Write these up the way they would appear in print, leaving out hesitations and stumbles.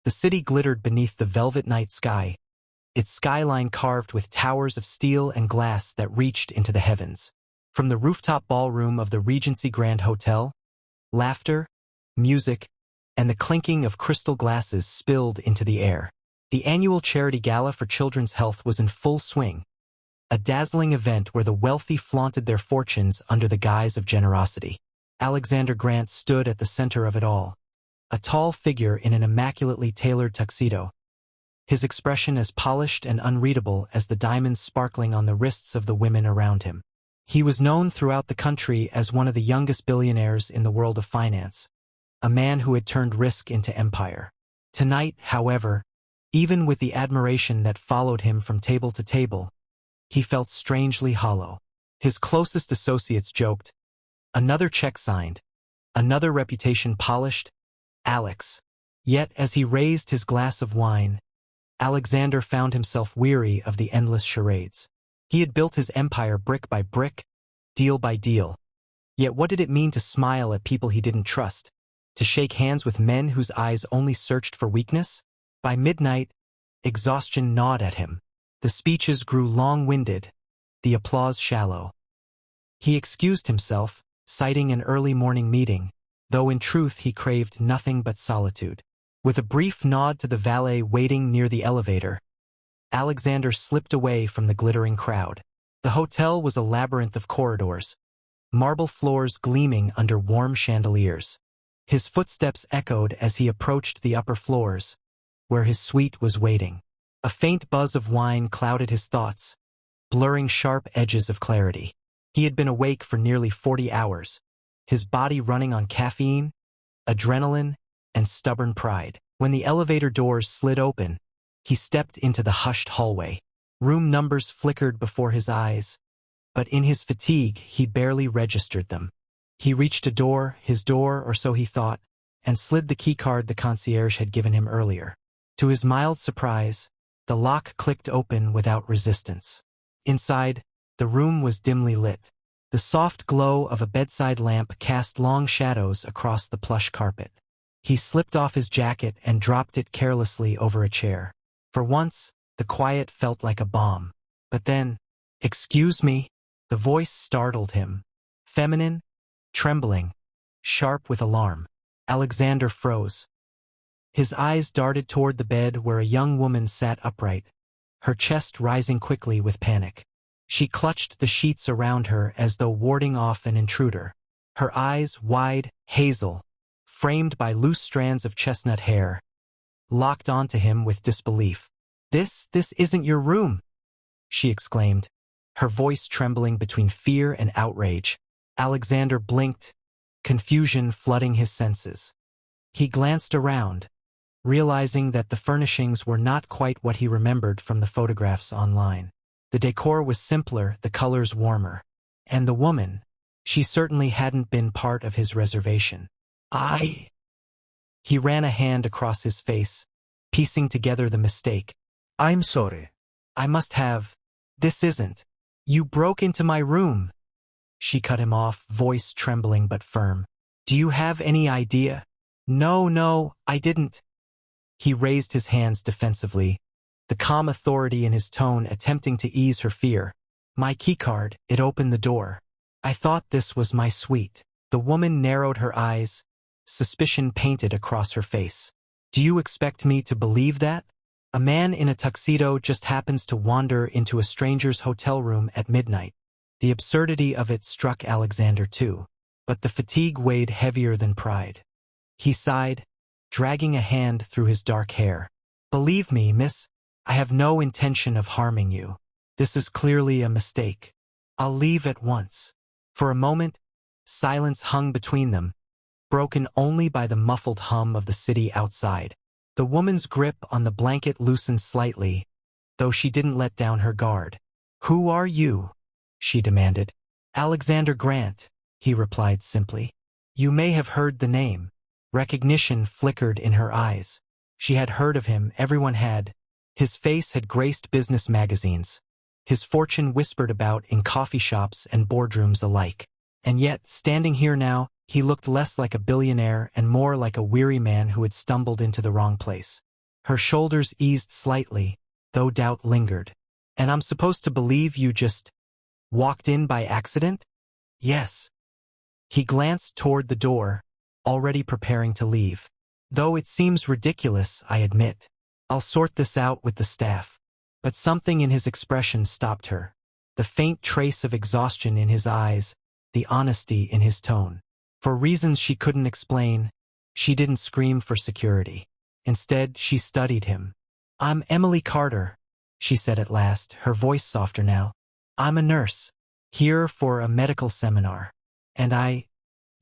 The city glittered beneath the velvet night sky, its skyline carved with towers of steel and glass that reached into the heavens. From the rooftop ballroom of the Regency Grand Hotel, laughter, music, and the clinking of crystal glasses spilled into the air. The annual charity gala for children's health was in full swing, a dazzling event where the wealthy flaunted their fortunes under the guise of generosity. Alexander Grant stood at the center of it all, a tall figure in an immaculately tailored tuxedo, his expression as polished and unreadable as the diamonds sparkling on the wrists of the women around him. He was known throughout the country as one of the youngest billionaires in the world of finance, a man who had turned risk into empire. Tonight, however, even with the admiration that followed him from table to table, he felt strangely hollow. His closest associates joked, "Another check signed, another reputation polished, Alex." Yet as he raised his glass of wine, Alexander found himself weary of the endless charades. He had built his empire brick by brick, deal by deal. Yet what did it mean to smile at people he didn't trust? To shake hands with men whose eyes only searched for weakness? By midnight, exhaustion gnawed at him. The speeches grew long-winded, the applause shallow. He excused himself, citing an early morning meeting, though in truth he craved nothing but solitude. With a brief nod to the valet waiting near the elevator, Alexander slipped away from the glittering crowd. The hotel was a labyrinth of corridors, marble floors gleaming under warm chandeliers. His footsteps echoed as he approached the upper floors, where his suite was waiting. A faint buzz of wine clouded his thoughts, blurring sharp edges of clarity. He had been awake for nearly 40 hours, his body running on caffeine, adrenaline, and stubborn pride. When the elevator doors slid open, he stepped into the hushed hallway. Room numbers flickered before his eyes, but in his fatigue he barely registered them. He reached a door, his door, or so he thought, and slid the keycard the concierge had given him earlier. To his mild surprise, the lock clicked open without resistance. Inside, the room was dimly lit. The soft glow of a bedside lamp cast long shadows across the plush carpet. He slipped off his jacket and dropped it carelessly over a chair. For once, the quiet felt like a balm. But then, "Excuse me," the voice startled him. Feminine, trembling, sharp with alarm. Alexander froze. His eyes darted toward the bed where a young woman sat upright, her chest rising quickly with panic. She clutched the sheets around her as though warding off an intruder. Her eyes, wide, hazel, framed by loose strands of chestnut hair, locked onto him with disbelief. This isn't your room," she exclaimed, her voice trembling between fear and outrage. Alexander blinked, confusion flooding his senses. He glanced around, realizing that the furnishings were not quite what he remembered from the photographs online. The decor was simpler, the colors warmer. And the woman, she certainly hadn't been part of his reservation. He ran a hand across his face, piecing together the mistake. "I'm sorry. I must have. This isn't. You broke into my room." She cut him off, voice trembling but firm. "Do you have any idea?" No, I didn't." He raised his hands defensively, the calm authority in his tone attempting to ease her fear. "My keycard, it opened the door. I thought this was my suite." The woman narrowed her eyes, suspicion painted across her face. "Do you expect me to believe that? A man in a tuxedo just happens to wander into a stranger's hotel room at midnight." The absurdity of it struck Alexander too, but the fatigue weighed heavier than pride. He sighed, dragging a hand through his dark hair. "Believe me, miss, I have no intention of harming you. This is clearly a mistake. I'll leave at once." For a moment, silence hung between them, broken only by the muffled hum of the city outside. The woman's grip on the blanket loosened slightly, though she didn't let down her guard. "Who are you?" she demanded. "Alexander Grant," he replied simply. "You may have heard the name." Recognition flickered in her eyes. She had heard of him, everyone had. His face had graced business magazines, his fortune whispered about in coffee shops and boardrooms alike. And yet, standing here now, he looked less like a billionaire and more like a weary man who had stumbled into the wrong place. Her shoulders eased slightly, though doubt lingered. And I'm supposed to believe you just walked in by accident? Yes. He glanced toward the door, already preparing to leave. Though it seems ridiculous, I admit. I'll sort this out with the staff. But something in his expression stopped her. The faint trace of exhaustion in his eyes, the honesty in his tone. For reasons she couldn't explain, she didn't scream for security. Instead, she studied him. I'm Emily Carter, she said at last, her voice softer now. I'm a nurse, here for a medical seminar. And I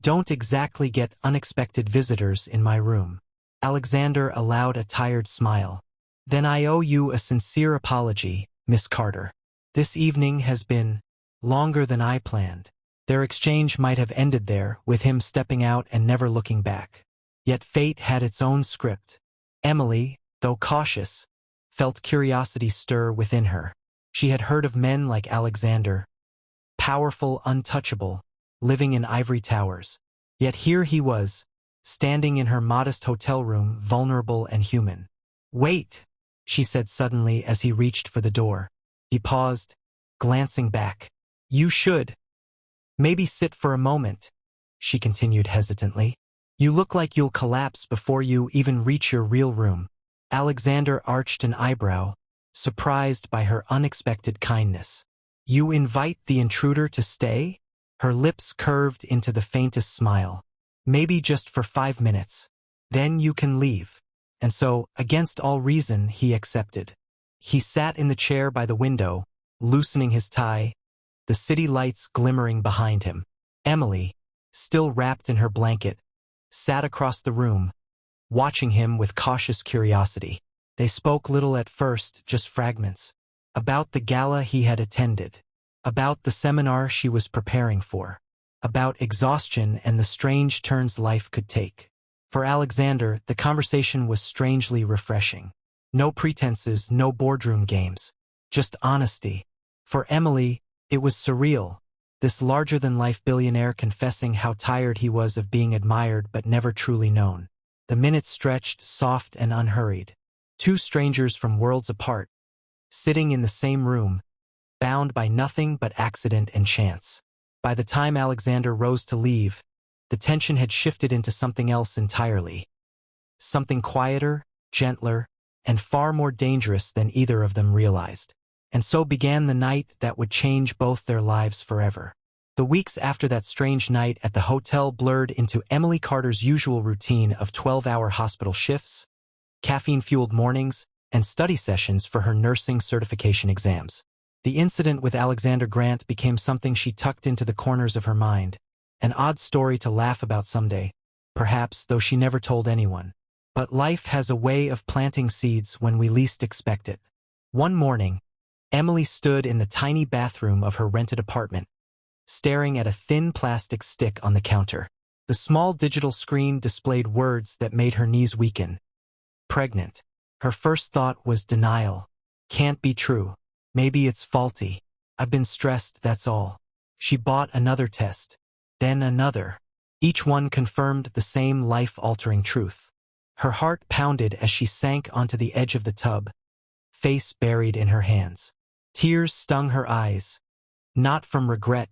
don't exactly get unexpected visitors in my room. Alexander allowed a tired smile. Then I owe you a sincere apology, Miss Carter. This evening has been longer than I planned. Their exchange might have ended there, with him stepping out and never looking back. Yet fate had its own script. Emily, though cautious, felt curiosity stir within her. She had heard of men like Alexander, powerful, untouchable, living in ivory towers. Yet here he was, standing in her modest hotel room, vulnerable and human. Wait, she said suddenly as he reached for the door. He paused, glancing back. You should maybe sit for a moment, she continued hesitantly. You look like you'll collapse before you even reach your real room. Alexander arched an eyebrow, surprised by her unexpected kindness. You invite the intruder to stay? Her lips curved into the faintest smile. Maybe just for 5 minutes. Then you can leave. And so, against all reason, he accepted. He sat in the chair by the window, loosening his tie, the city lights glimmering behind him. Emily, still wrapped in her blanket, sat across the room, watching him with cautious curiosity. They spoke little at first, just fragments. About the gala he had attended. About the seminar she was preparing for. About exhaustion and the strange turns life could take. For Alexander, the conversation was strangely refreshing. No pretenses, no boardroom games. Just honesty. For Emily, it was surreal. This larger-than-life billionaire confessing how tired he was of being admired but never truly known. The minutes stretched, soft and unhurried. Two strangers from worlds apart, sitting in the same room, bound by nothing but accident and chance. By the time Alexander rose to leave, the tension had shifted into something else entirely. Something quieter, gentler, and far more dangerous than either of them realized. And so began the night that would change both their lives forever. The weeks after that strange night at the hotel blurred into Emily Carter's usual routine of 12-hour hospital shifts, caffeine-fueled mornings, and study sessions for her nursing certification exams. The incident with Alexander Grant became something she tucked into the corners of her mind, an odd story to laugh about someday, perhaps, though she never told anyone. But life has a way of planting seeds when we least expect it. One morning, Emily stood in the tiny bathroom of her rented apartment, staring at a thin plastic stick on the counter. The small digital screen displayed words that made her knees weaken. Pregnant. Her first thought was denial. Can't be true. Maybe it's faulty. I've been stressed, that's all. She bought another test. Then another. Each one confirmed the same life-altering truth. Her heart pounded as she sank onto the edge of the tub, face buried in her hands. Tears stung her eyes, not from regret,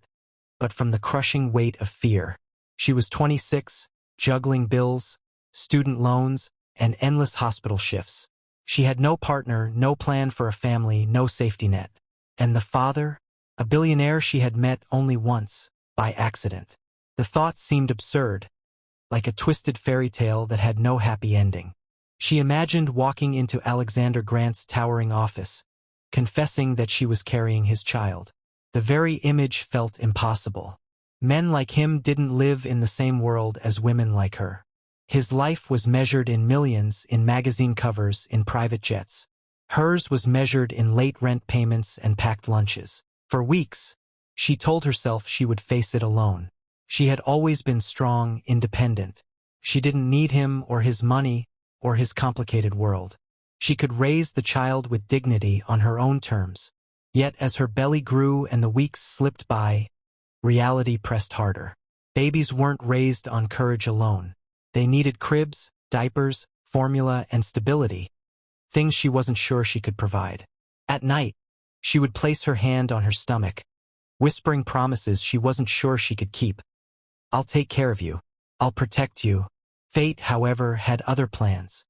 but from the crushing weight of fear. She was 26, juggling bills, student loans, and endless hospital shifts. She had no partner, no plan for a family, no safety net. And the father? A billionaire she had met only once, by accident. The thought seemed absurd, like a twisted fairy tale that had no happy ending. She imagined walking into Alexander Grant's towering office, confessing that she was carrying his child. The very image felt impossible. Men like him didn't live in the same world as women like her. His life was measured in millions, in magazine covers, in private jets. Hers was measured in late rent payments and packed lunches. For weeks, she told herself she would face it alone. She had always been strong, independent. She didn't need him or his money or his complicated world. She could raise the child with dignity on her own terms. Yet as her belly grew and the weeks slipped by, reality pressed harder. Babies weren't raised on courage alone. They needed cribs, diapers, formula, and stability. things she wasn't sure she could provide. At night, she would place her hand on her stomach, whispering promises she wasn't sure she could keep. "I'll take care of you. I'll protect you." Fate, however, had other plans.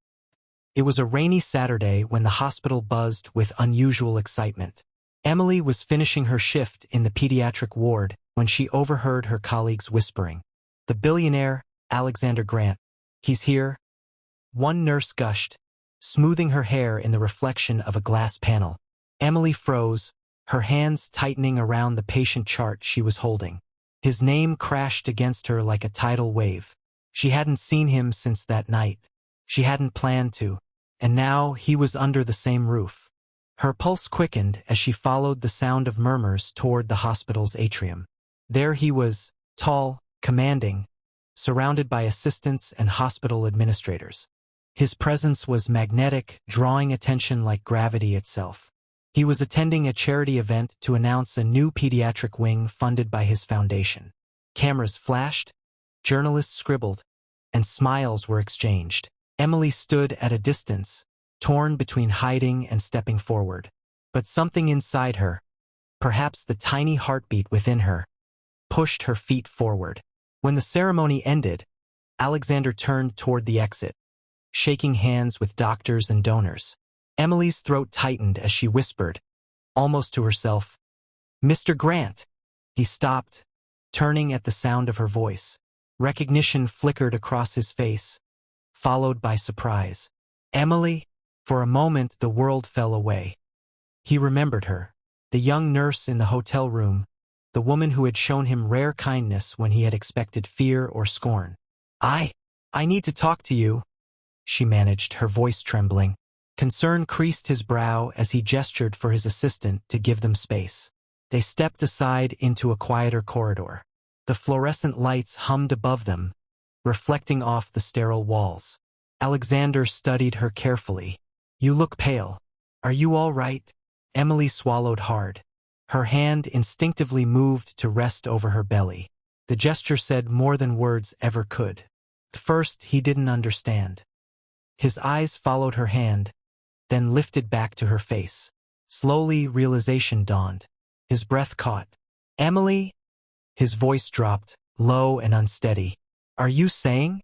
It was a rainy Saturday when the hospital buzzed with unusual excitement. Emily was finishing her shift in the pediatric ward when she overheard her colleagues whispering, "The billionaire, Alexander Grant. He's here." One nurse gushed, smoothing her hair in the reflection of a glass panel. Emily froze, her hands tightening around the patient chart she was holding. His name crashed against her like a tidal wave. She hadn't seen him since that night. She hadn't planned to, and now he was under the same roof. Her pulse quickened as she followed the sound of murmurs toward the hospital's atrium. There he was, tall, commanding, surrounded by assistants and hospital administrators. His presence was magnetic, drawing attention like gravity itself. He was attending a charity event to announce a new pediatric wing funded by his foundation. Cameras flashed, journalists scribbled, and smiles were exchanged. Emily stood at a distance, torn between hiding and stepping forward. But something inside her, perhaps the tiny heartbeat within her, pushed her feet forward. When the ceremony ended, Alexander turned toward the exit, shaking hands with doctors and donors. Emily's throat tightened as she whispered, almost to herself, "Mr. Grant." He stopped, turning at the sound of her voice. Recognition flickered across his face, followed by surprise. "Emily?" For a moment the world fell away. He remembered her, the young nurse in the hotel room, the woman who had shown him rare kindness when he had expected fear or scorn. I need to talk to you," she managed, her voice trembling. Concern creased his brow as he gestured for his assistant to give them space. They stepped aside into a quieter corridor. The fluorescent lights hummed above them, reflecting off the sterile walls. Alexander studied her carefully. "You look pale. Are you all right?" Emily swallowed hard. Her hand instinctively moved to rest over her belly. The gesture said more than words ever could. At first, he didn't understand. His eyes followed her hand, then lifted back to her face. Slowly, realization dawned. His breath caught. "Emily?" His voice dropped, low and unsteady. "Are you saying?"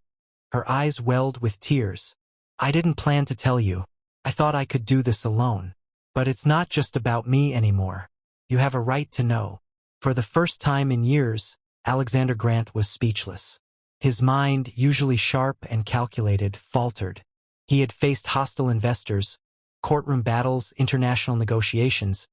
Her eyes welled with tears. "I didn't plan to tell you. I thought I could do this alone. But it's not just about me anymore. You have a right to know." For the first time in years, Alexander Grant was speechless. His mind, usually sharp and calculated, faltered. He had faced hostile investors, courtroom battles, international negotiations,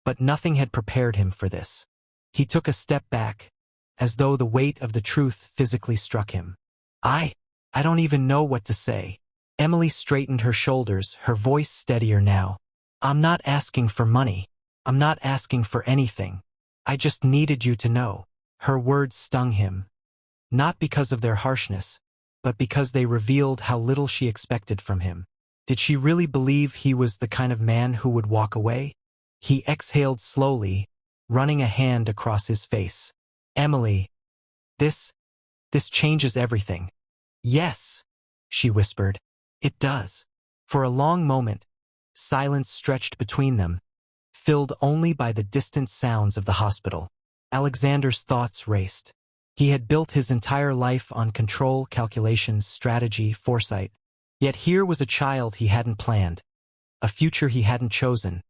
but nothing had prepared him for this. He took a step back, as though the weight of the truth physically struck him. I don't even know what to say." Emily straightened her shoulders, her voice steadier now. "I'm not asking for money. I'm not asking for anything. I just needed you to know." Her words stung him, not because of their harshness, but because they revealed how little she expected from him. Did she really believe he was the kind of man who would walk away? He exhaled slowly, running a hand across his face. "Emily, this changes everything." "Yes," she whispered. "It does." For a long moment, silence stretched between them, filled only by the distant sounds of the hospital. Alexander's thoughts raced. He had built his entire life on control, calculations, strategy, foresight. Yet here was a child he hadn't planned, a future he hadn't chosen,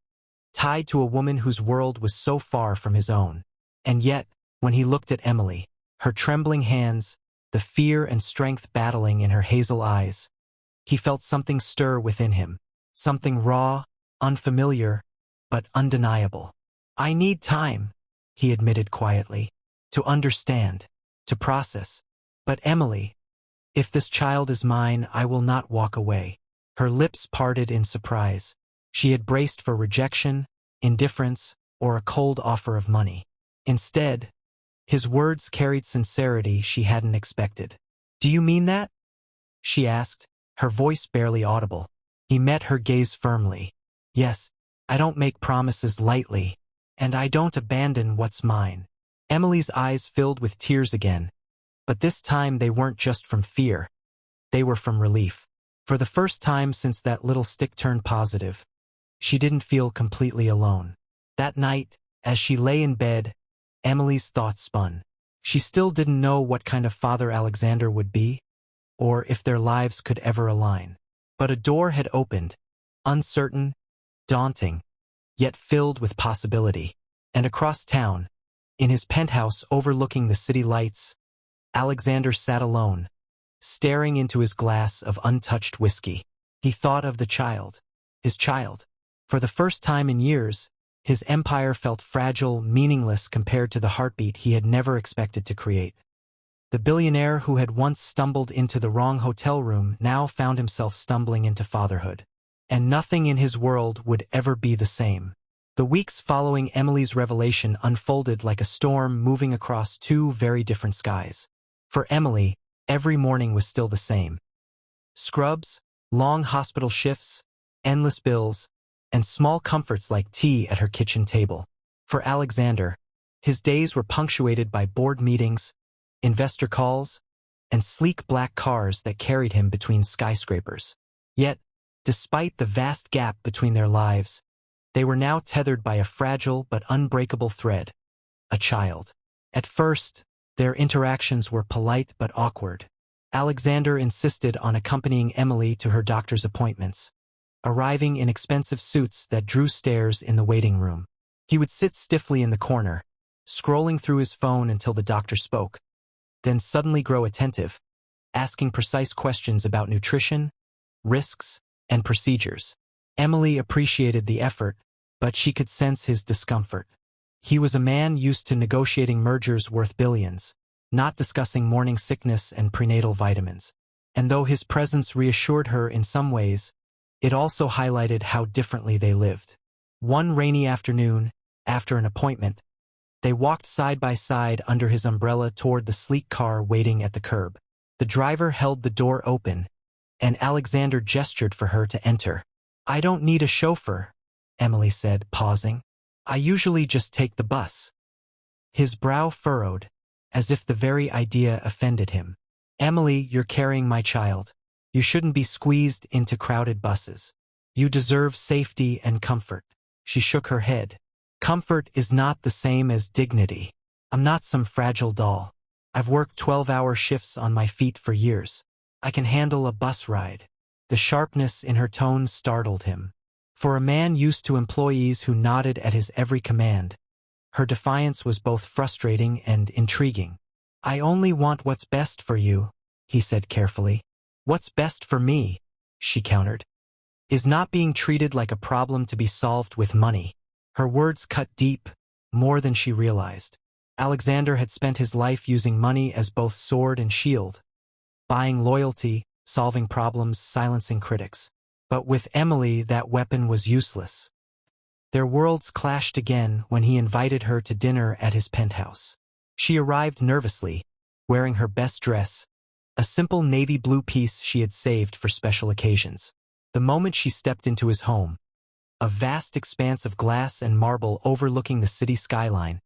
tied to a woman whose world was so far from his own. And yet, when he looked at Emily, her trembling hands, the fear and strength battling in her hazel eyes, he felt something stir within him, something raw, unfamiliar, but undeniable. "I need time," he admitted quietly, "to understand, to process. But Emily, if this child is mine, I will not walk away." Her lips parted in surprise. She had braced for rejection, indifference, or a cold offer of money. Instead, his words carried sincerity she hadn't expected. "Do you mean that?" she asked, her voice barely audible. He met her gaze firmly. "Yes, I don't make promises lightly, and I don't abandon what's mine." Emily's eyes filled with tears again, but this time they weren't just from fear. They were from relief. For the first time since that little stick turned positive, she didn't feel completely alone. That night, as she lay in bed, Emily's thoughts spun. She still didn't know what kind of father Alexander would be, or if their lives could ever align. But a door had opened, uncertain, daunting, yet filled with possibility. And across town, in his penthouse overlooking the city lights, Alexander sat alone, staring into his glass of untouched whiskey. He thought of the child, his child. For the first time in years, his empire felt fragile, meaningless compared to the heartbeat he had never expected to create. The billionaire who had once stumbled into the wrong hotel room now found himself stumbling into fatherhood. And nothing in his world would ever be the same. The weeks following Emily's revelation unfolded like a storm moving across two very different skies. For Emily, every morning was still the same. Scrubs, long hospital shifts, endless bills, and small comforts like tea at her kitchen table. For Alexander, his days were punctuated by board meetings, investor calls, and sleek black cars that carried him between skyscrapers. Yet, despite the vast gap between their lives, they were now tethered by a fragile but unbreakable thread, a child. At first, their interactions were polite but awkward. Alexander insisted on accompanying Emily to her doctor's appointments, arriving in expensive suits that drew stares in the waiting room. He would sit stiffly in the corner, scrolling through his phone until the doctor spoke, then suddenly grow attentive, asking precise questions about nutrition, risks, and procedures. Emily appreciated the effort, but she could sense his discomfort. He was a man used to negotiating mergers worth billions, not discussing morning sickness and prenatal vitamins. And though his presence reassured her in some ways, it also highlighted how differently they lived. One rainy afternoon, after an appointment, they walked side by side under his umbrella toward the sleek car waiting at the curb. The driver held the door open, and Alexander gestured for her to enter. "I don't need a chauffeur," Emily said, pausing. "I usually just take the bus." His brow furrowed, as if the very idea offended him. "Emily, you're carrying my child. You shouldn't be squeezed into crowded buses. You deserve safety and comfort." She shook her head. "Comfort is not the same as dignity. I'm not some fragile doll. I've worked 12-hour shifts on my feet for years. I can handle a bus ride." The sharpness in her tone startled him. For a man used to employees who nodded at his every command, her defiance was both frustrating and intriguing. "I only want what's best for you," he said carefully. "What's best for me," she countered, "is not being treated like a problem to be solved with money." Her words cut deep, more than she realized. Alexander had spent his life using money as both sword and shield, buying loyalty, solving problems, silencing critics. But with Emily, that weapon was useless. Their worlds clashed again when he invited her to dinner at his penthouse. She arrived nervously, wearing her best dress, a simple navy blue piece she had saved for special occasions. The moment she stepped into his home, a vast expanse of glass and marble overlooking the city skyline,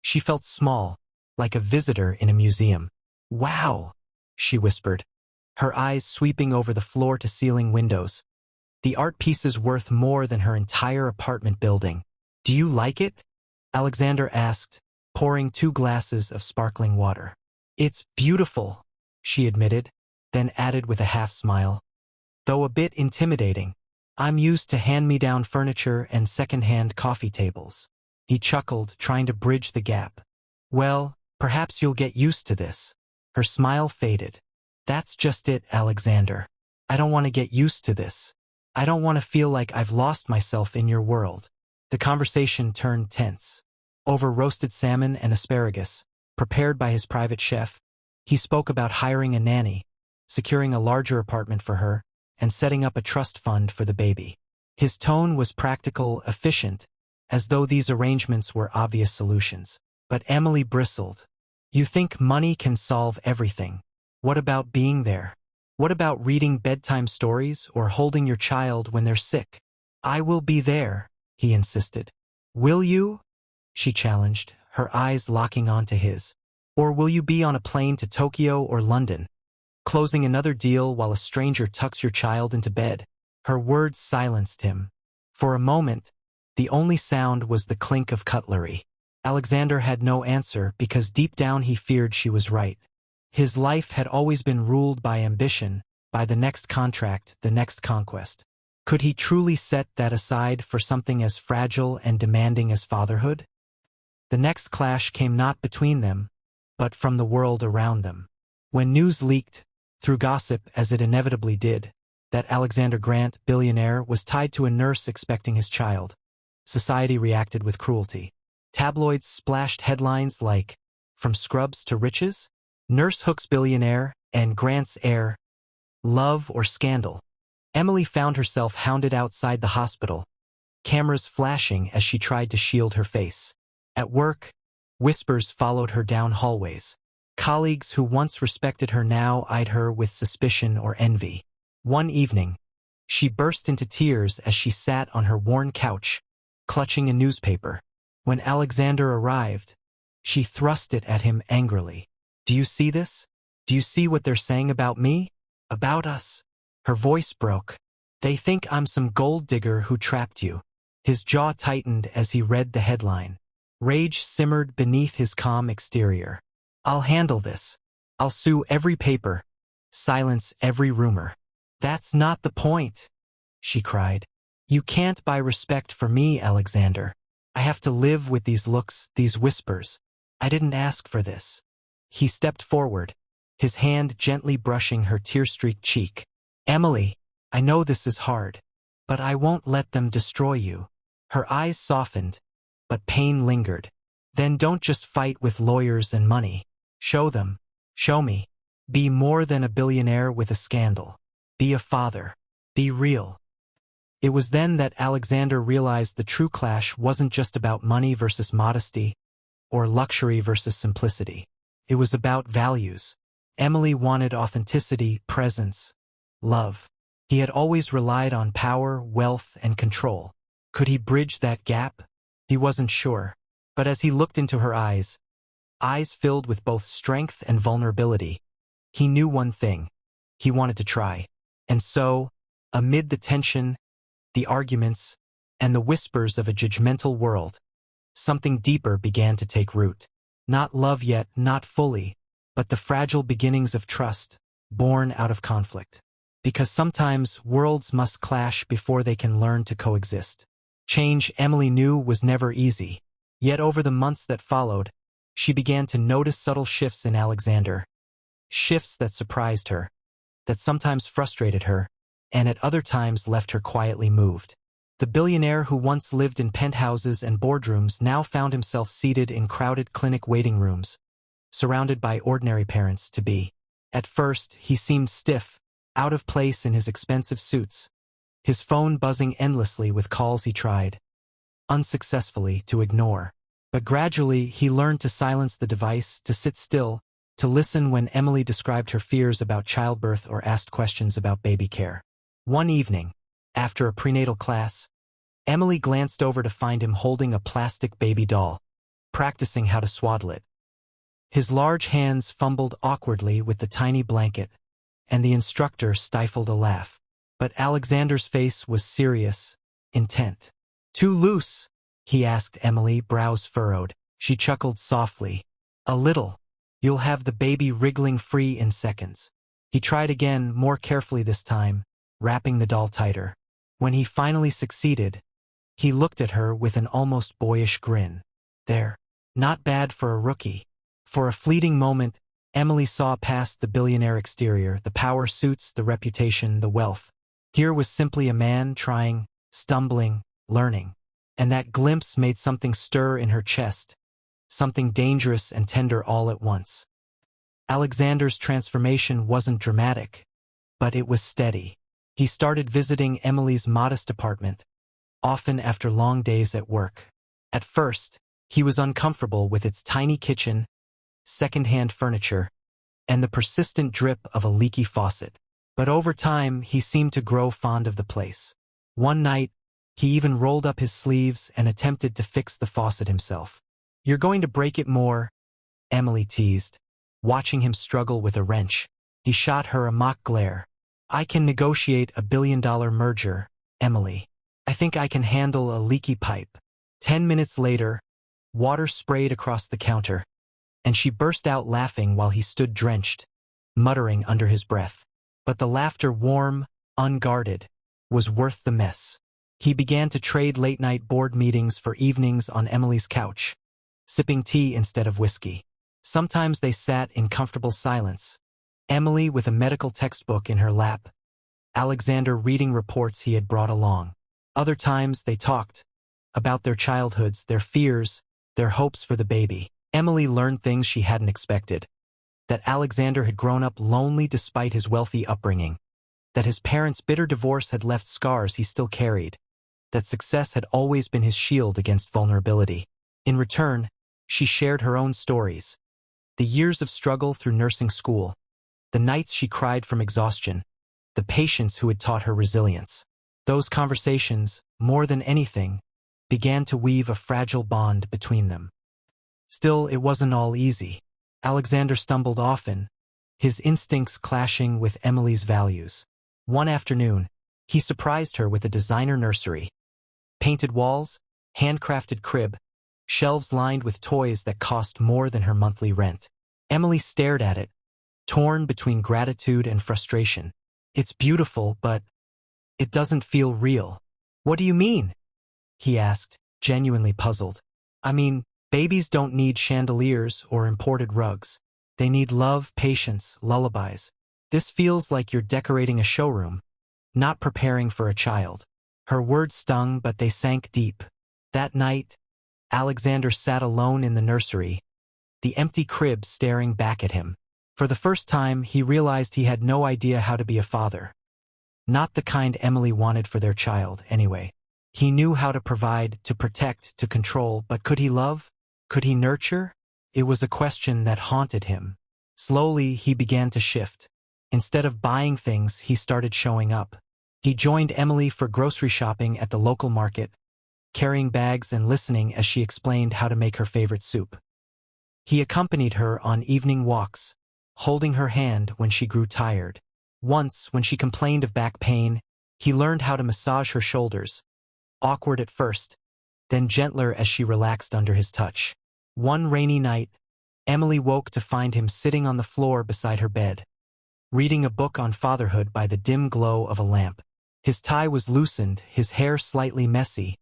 she felt small, like a visitor in a museum. "Wow," she whispered, her eyes sweeping over the floor-to-ceiling windows. The art piece is worth more than her entire apartment building. "Do you like it?" Alexander asked, pouring 2 glasses of sparkling water. "It's beautiful," she admitted, then added with a half-smile. "Though a bit intimidating. I'm used to hand-me-down furniture and second-hand coffee tables." He chuckled, trying to bridge the gap. "Well, perhaps you'll get used to this." Her smile faded. "That's just it, Alexander. I don't want to get used to this. I don't want to feel like I've lost myself in your world." The conversation turned tense. Over roasted salmon and asparagus, prepared by his private chef, he spoke about hiring a nanny, securing a larger apartment for her, and setting up a trust fund for the baby. His tone was practical, efficient, as though these arrangements were obvious solutions. But Emily bristled. "You think money can solve everything. What about being there? What about reading bedtime stories or holding your child when they're sick?" "I will be there," he insisted. "Will you?" she challenged, her eyes locking onto his. "Or will you be on a plane to Tokyo or London?" Closing another deal while a stranger tucks your child into bed. Her words silenced him. For a moment, the only sound was the clink of cutlery. Alexander had no answer because deep down he feared she was right. His life had always been ruled by ambition, by the next contract, the next conquest. Could he truly set that aside for something as fragile and demanding as fatherhood? The next clash came not between them, but from the world around them. When news leaked, through gossip as it inevitably did, that Alexander Grant, billionaire, was tied to a nurse expecting his child, society reacted with cruelty. Tabloids splashed headlines like, "From scrubs to riches? Nurse hooks billionaire and Grant's heir. Love or scandal?" Emily found herself hounded outside the hospital, cameras flashing as she tried to shield her face. At work, whispers followed her down hallways. Colleagues who once respected her now eyed her with suspicion or envy. One evening, she burst into tears as she sat on her worn couch, clutching a newspaper. When Alexander arrived, she thrust it at him angrily. "Do you see this? Do you see what they're saying about me? About us?" Her voice broke. "They think I'm some gold digger who trapped you." His jaw tightened as he read the headline. Rage simmered beneath his calm exterior. "I'll handle this. I'll sue every paper, silence every rumor." "That's not the point," she cried. "You can't buy respect for me, Alexander. I have to live with these looks, these whispers. I didn't ask for this." He stepped forward, his hand gently brushing her tear-streaked cheek. "Emily, I know this is hard, but I won't let them destroy you." Her eyes softened, but pain lingered. "Then don't just fight with lawyers and money. Show them. Show me. Be more than a billionaire with a scandal. Be a father. Be real." It was then that Alexander realized the true clash wasn't just about money versus modesty, or luxury versus simplicity. It was about values. Emily wanted authenticity, presence, love. He had always relied on power, wealth, and control. Could he bridge that gap? He wasn't sure. But as he looked into her eyes filled with both strength and vulnerability, he knew one thing. He wanted to try. And so, amid the tension, the arguments, and the whispers of a judgmental world, something deeper began to take root. Not love yet, not fully, but the fragile beginnings of trust, born out of conflict. Because sometimes worlds must clash before they can learn to coexist. Change, Emily knew, was never easy. Yet over the months that followed, she began to notice subtle shifts in Alexander. Shifts that surprised her, that sometimes frustrated her, and at other times left her quietly moved. The billionaire who once lived in penthouses and boardrooms now found himself seated in crowded clinic waiting rooms, surrounded by ordinary parents-to-be. At first, he seemed stiff, out of place in his expensive suits, his phone buzzing endlessly with calls he tried, unsuccessfully, to ignore. But gradually, he learned to silence the device, to sit still, to listen when Emily described her fears about childbirth or asked questions about baby care. One evening, after a prenatal class, Emily glanced over to find him holding a plastic baby doll, practicing how to swaddle it. His large hands fumbled awkwardly with the tiny blanket, and the instructor stifled a laugh. But Alexander's face was serious, intent. "Too loose?" he asked Emily, brows furrowed. She chuckled softly. "A little. You'll have the baby wriggling free in seconds." He tried again, more carefully this time, wrapping the doll tighter. When he finally succeeded, he looked at her with an almost boyish grin. "There. Not bad for a rookie." For a fleeting moment, Emily saw past the billionaire exterior, the power suits, the reputation, the wealth. Here was simply a man trying, stumbling, learning. And that glimpse made something stir in her chest, something dangerous and tender all at once. Alexander's transformation wasn't dramatic, but it was steady. He started visiting Emily's modest apartment, often after long days at work. At first, he was uncomfortable with its tiny kitchen, second-hand furniture, and the persistent drip of a leaky faucet. But over time, he seemed to grow fond of the place. One night, he even rolled up his sleeves and attempted to fix the faucet himself. "You're going to break it more," Emily teased, watching him struggle with a wrench. He shot her a mock glare. I can negotiate a billion-dollar merger, Emily. I think I can handle a leaky pipe. 10 minutes later, water sprayed across the counter, and she burst out laughing while he stood drenched, muttering under his breath. But the laughter, warm, unguarded, was worth the mess. He began to trade late-night board meetings for evenings on Emily's couch, sipping tea instead of whiskey. Sometimes they sat in comfortable silence, Emily with a medical textbook in her lap, Alexander reading reports he had brought along. Other times they talked about their childhoods, their fears, their hopes for the baby. Emily learned things she hadn't expected. That Alexander had grown up lonely despite his wealthy upbringing. That his parents' bitter divorce had left scars he still carried. That success had always been his shield against vulnerability. In return, she shared her own stories. The years of struggle through nursing school. The nights she cried from exhaustion. The patients who had taught her resilience. Those conversations, more than anything, began to weave a fragile bond between them. Still, it wasn't all easy. Alexander stumbled often, his instincts clashing with Emily's values. One afternoon, he surprised her with a designer nursery. Painted walls, handcrafted crib, shelves lined with toys that cost more than her monthly rent. Emily stared at it, torn between gratitude and frustration. It's beautiful, but it doesn't feel real. What do you mean? He asked, genuinely puzzled. I mean, babies don't need chandeliers or imported rugs. They need love, patience, lullabies. This feels like you're decorating a showroom, not preparing for a child. Her words stung, but they sank deep. That night, Alexander sat alone in the nursery, the empty crib staring back at him. For the first time, he realized he had no idea how to be a father. Not the kind Emily wanted for their child, anyway. He knew how to provide, to protect, to control, but could he love? Could he nurture? It was a question that haunted him. Slowly, he began to shift. Instead of buying things, he started showing up. He joined Emily for grocery shopping at the local market, carrying bags and listening as she explained how to make her favorite soup. He accompanied her on evening walks, holding her hand when she grew tired. Once, when she complained of back pain, he learned how to massage her shoulders, awkward at first, then gentler as she relaxed under his touch. One rainy night, Emily woke to find him sitting on the floor beside her bed, reading a book on fatherhood by the dim glow of a lamp. His tie was loosened, his hair slightly messy,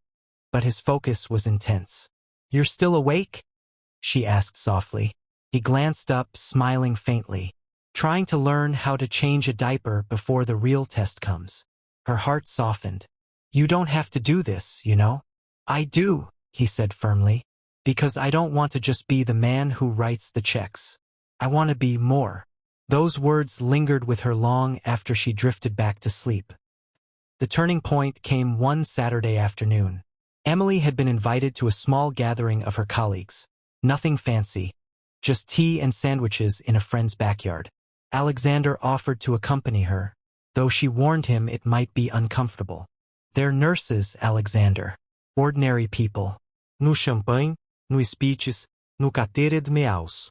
but his focus was intense. "You're still awake?" she asked softly. He glanced up, smiling faintly, trying to learn how to change a diaper before the real test comes. Her heart softened. "You don't have to do this, you know." "I do," he said firmly, "because I don't want to just be the man who writes the checks. I want to be more." Those words lingered with her long after she drifted back to sleep. The turning point came one Saturday afternoon. Emily had been invited to a small gathering of her colleagues. Nothing fancy, just tea and sandwiches in a friend's backyard. Alexander offered to accompany her, though she warned him it might be uncomfortable. "They're nurses, Alexander. Ordinary people. No champanhe, no speeches, no cadeira de meaus."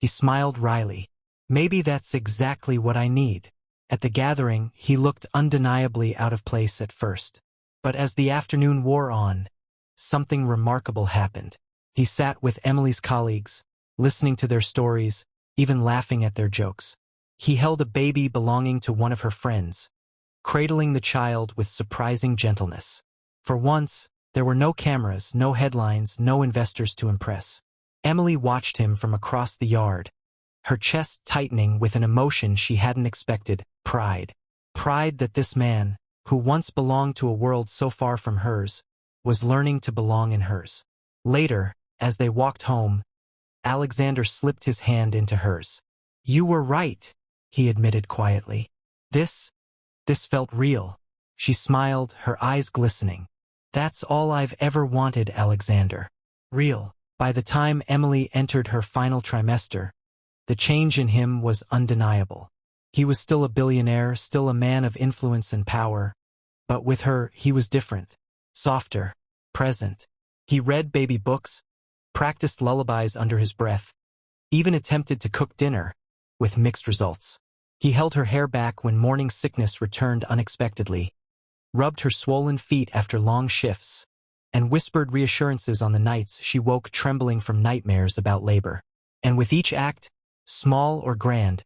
He smiled wryly. "Maybe that's exactly what I need." At the gathering, he looked undeniably out of place at first. But as the afternoon wore on, something remarkable happened. He sat with Emily's colleagues, listening to their stories, even laughing at their jokes. He held a baby belonging to one of her friends, cradling the child with surprising gentleness. For once, there were no cameras, no headlines, no investors to impress. Emily watched him from across the yard, her chest tightening with an emotion she hadn't expected: pride. Pride that this man, who once belonged to a world so far from hers, was learning to belong in hers. Later, as they walked home, Alexander slipped his hand into hers. "You were right," he admitted quietly. This felt real." She smiled, her eyes glistening. "That's all I've ever wanted, Alexander. Real." By the time Emily entered her final trimester, the change in him was undeniable. He was still a billionaire, still a man of influence and power, but with her, he was different, softer, present. He read baby books, practiced lullabies under his breath, even attempted to cook dinner, with mixed results. He held her hair back when morning sickness returned unexpectedly, rubbed her swollen feet after long shifts, and whispered reassurances on the nights she woke trembling from nightmares about labor. And with each act, small or grand,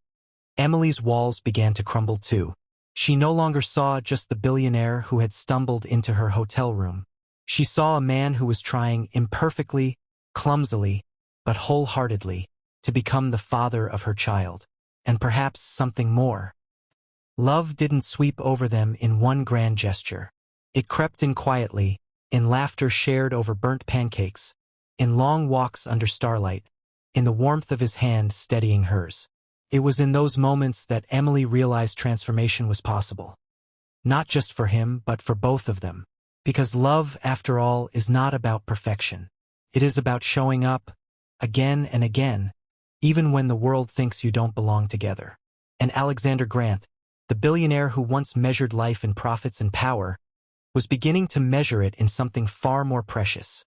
Emily's walls began to crumble too. She no longer saw just the billionaire who had stumbled into her hotel room. She saw a man who was trying imperfectly, clumsily, but wholeheartedly, to become the father of her child. And perhaps something more. Love didn't sweep over them in one grand gesture. It crept in quietly, in laughter shared over burnt pancakes, in long walks under starlight, in the warmth of his hand steadying hers. It was in those moments that Emily realized transformation was possible. Not just for him, but for both of them. Because love, after all, is not about perfection. It is about showing up, again and again, even when the world thinks you don't belong together. And Alexander Grant, the billionaire who once measured life in profits and power, was beginning to measure it in something far more precious.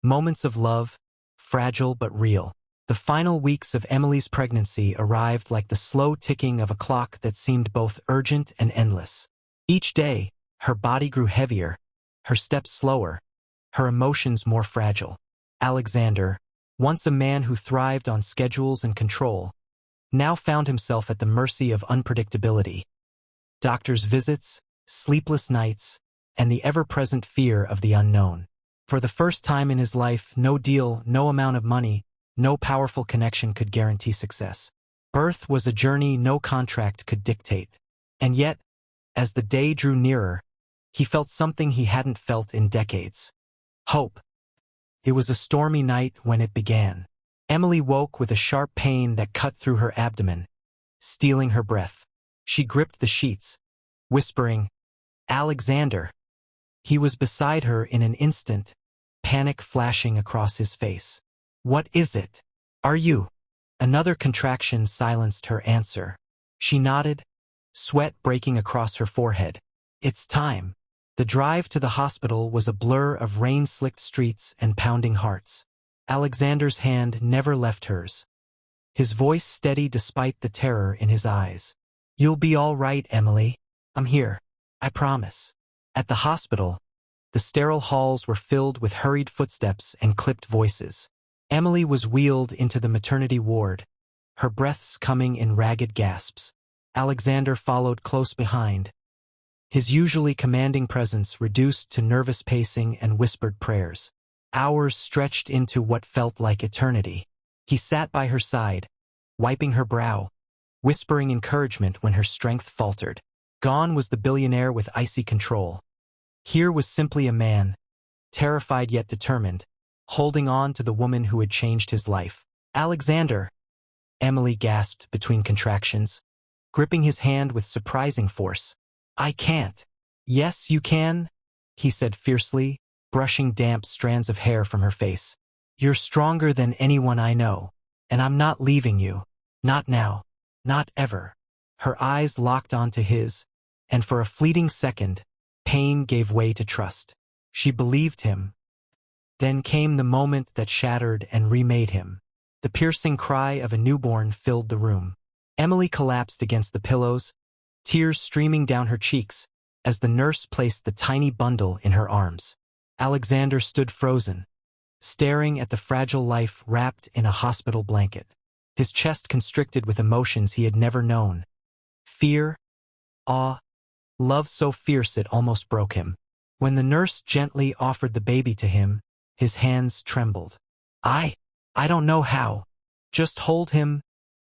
Moments of love, fragile but real. The final weeks of Emily's pregnancy arrived like the slow ticking of a clock that seemed both urgent and endless. Each day, her body grew heavier, her steps slower, her emotions more fragile. Alexander, once a man who thrived on schedules and control, now found himself at the mercy of unpredictability. Doctors' visits, sleepless nights, and the ever-present fear of the unknown. For the first time in his life, no deal, no amount of money, no powerful connection could guarantee success. Birth was a journey no contract could dictate. And yet, as the day drew nearer, he felt something he hadn't felt in decades. Hope. It was a stormy night when it began. Emily woke with a sharp pain that cut through her abdomen, stealing her breath. She gripped the sheets, whispering, "Alexander." He was beside her in an instant, panic flashing across his face. "What is it? Are you?" Another contraction silenced her answer. She nodded, sweat breaking across her forehead. "It's time." The drive to the hospital was a blur of rain-slicked streets and pounding hearts. Alexander's hand never left hers. His voice steady despite the terror in his eyes. "You'll be all right, Emily. I'm here. I promise." At the hospital, the sterile halls were filled with hurried footsteps and clipped voices. Emily was wheeled into the maternity ward, her breaths coming in ragged gasps. Alexander followed close behind, his usually commanding presence reduced to nervous pacing and whispered prayers. Hours stretched into what felt like eternity. He sat by her side, wiping her brow, whispering encouragement when her strength faltered. Gone was the billionaire with icy control. Here was simply a man, terrified yet determined, holding on to the woman who had changed his life. "Alexander," Emily gasped between contractions, gripping his hand with surprising force. "I can't." "Yes, you can," he said fiercely, brushing damp strands of hair from her face. "You're stronger than anyone I know, and I'm not leaving you. Not now. Not ever." Her eyes locked onto his, and for a fleeting second, pain gave way to trust. She believed him. Then came the moment that shattered and remade him. The piercing cry of a newborn filled the room. Emily collapsed against the pillows, tears streaming down her cheeks, as the nurse placed the tiny bundle in her arms. Alexander stood frozen, staring at the fragile life wrapped in a hospital blanket. His chest constricted with emotions he had never known. Fear, awe, love so fierce it almost broke him. When the nurse gently offered the baby to him, his hands trembled. I don't know how. Just hold him,"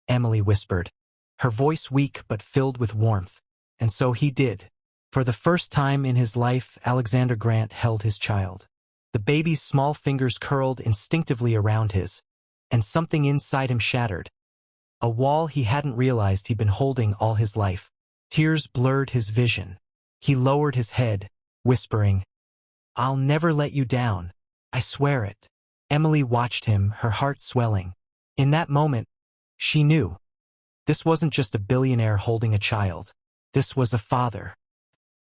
Emily whispered, her voice weak but filled with warmth. And so he did. For the first time in his life, Alexander Grant held his child. The baby's small fingers curled instinctively around his, and something inside him shattered. A wall he hadn't realized he'd been holding all his life. Tears blurred his vision. He lowered his head, whispering, "I'll never let you down. I swear it." Emily watched him, her heart swelling. In that moment, she knew. This wasn't just a billionaire holding a child. This was a father.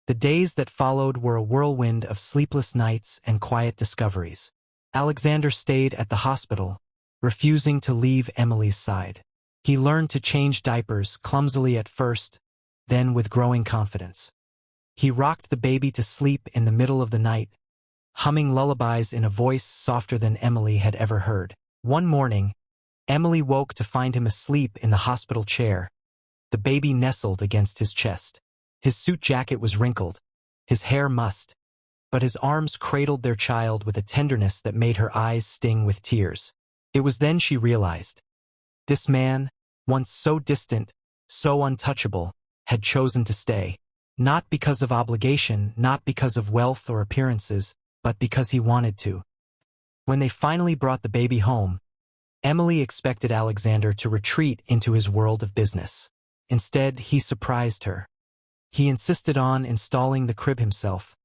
The days that followed were a whirlwind of sleepless nights and quiet discoveries. Alexander stayed at the hospital, refusing to leave Emily's side. He learned to change diapers clumsily at first, then with growing confidence. He rocked the baby to sleep in the middle of the night, humming lullabies in a voice softer than Emily had ever heard. One morning, Emily woke to find him asleep in the hospital chair, the baby nestled against his chest. His suit jacket was wrinkled, his hair mussed, but his arms cradled their child with a tenderness that made her eyes sting with tears. It was then she realized. This man, once so distant, so untouchable, had chosen to stay. Not because of obligation, not because of wealth or appearances, but because he wanted to. When they finally brought the baby home, Emily expected Alexander to retreat into his world of business. Instead, he surprised her. He insisted on installing the crib himself,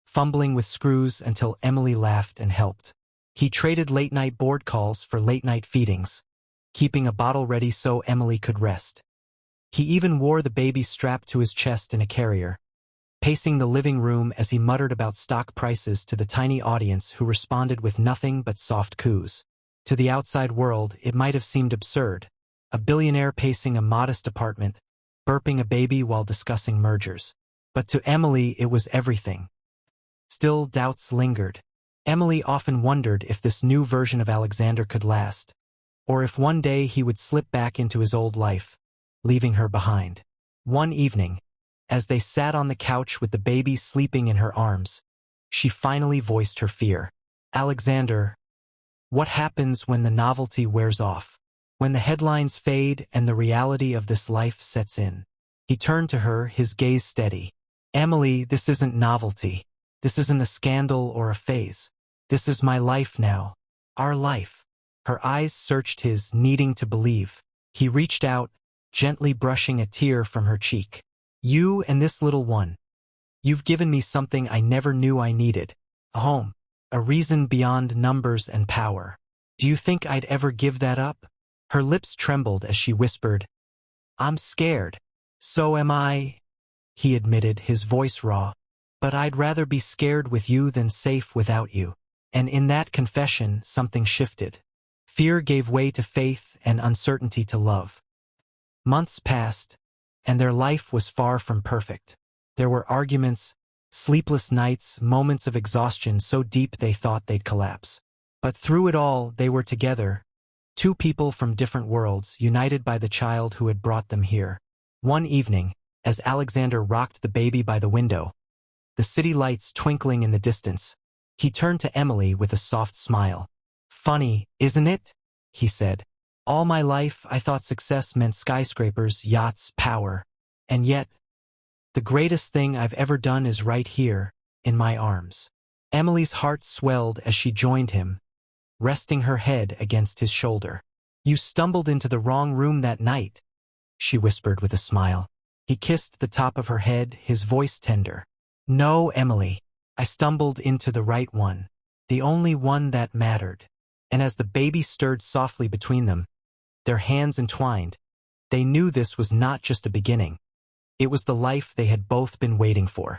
fumbling with screws until Emily laughed and helped. He traded late-night board calls for late-night feedings, keeping a bottle ready so Emily could rest. He even wore the baby strapped to his chest in a carrier, pacing the living room as he muttered about stock prices to the tiny audience who responded with nothing but soft coos. To the outside world, it might have seemed absurd. A billionaire pacing a modest apartment, burping a baby while discussing mergers. But to Emily, it was everything. Still, doubts lingered. Emily often wondered if this new version of Alexander could last, or if one day he would slip back into his old life, leaving her behind. One evening, as they sat on the couch with the baby sleeping in her arms, she finally voiced her fear. Alexander, what happens when the novelty wears off? When the headlines fade and the reality of this life sets in? He turned to her, his gaze steady. Emily, this isn't novelty. This isn't a scandal or a phase. This is my life now. Our life. Her eyes searched his, needing to believe. He reached out, gently brushing a tear from her cheek. You and this little one. You've given me something I never knew I needed. A home. A reason beyond numbers and power. Do you think I'd ever give that up? Her lips trembled as she whispered, I'm scared. So am I, he admitted, his voice raw. But I'd rather be scared with you than safe without you. And in that confession, something shifted. Fear gave way to faith and uncertainty to love. Months passed, and their life was far from perfect. There were arguments, sleepless nights, moments of exhaustion so deep they thought they'd collapse. But through it all, they were together, two people from different worlds, united by the child who had brought them here. One evening, as Alexander rocked the baby by the window, the city lights twinkling in the distance, he turned to Emily with a soft smile. Funny, isn't it? He said. All my life I thought success meant skyscrapers, yachts, power. And yet, the greatest thing I've ever done is right here, in my arms. Emily's heart swelled as she joined him, resting her head against his shoulder. You stumbled into the wrong room that night, she whispered with a smile. He kissed the top of her head, his voice tender. No, Emily, I stumbled into the right one, the only one that mattered. And as the baby stirred softly between them, their hands entwined, they knew this was not just a beginning. It was the life they had both been waiting for.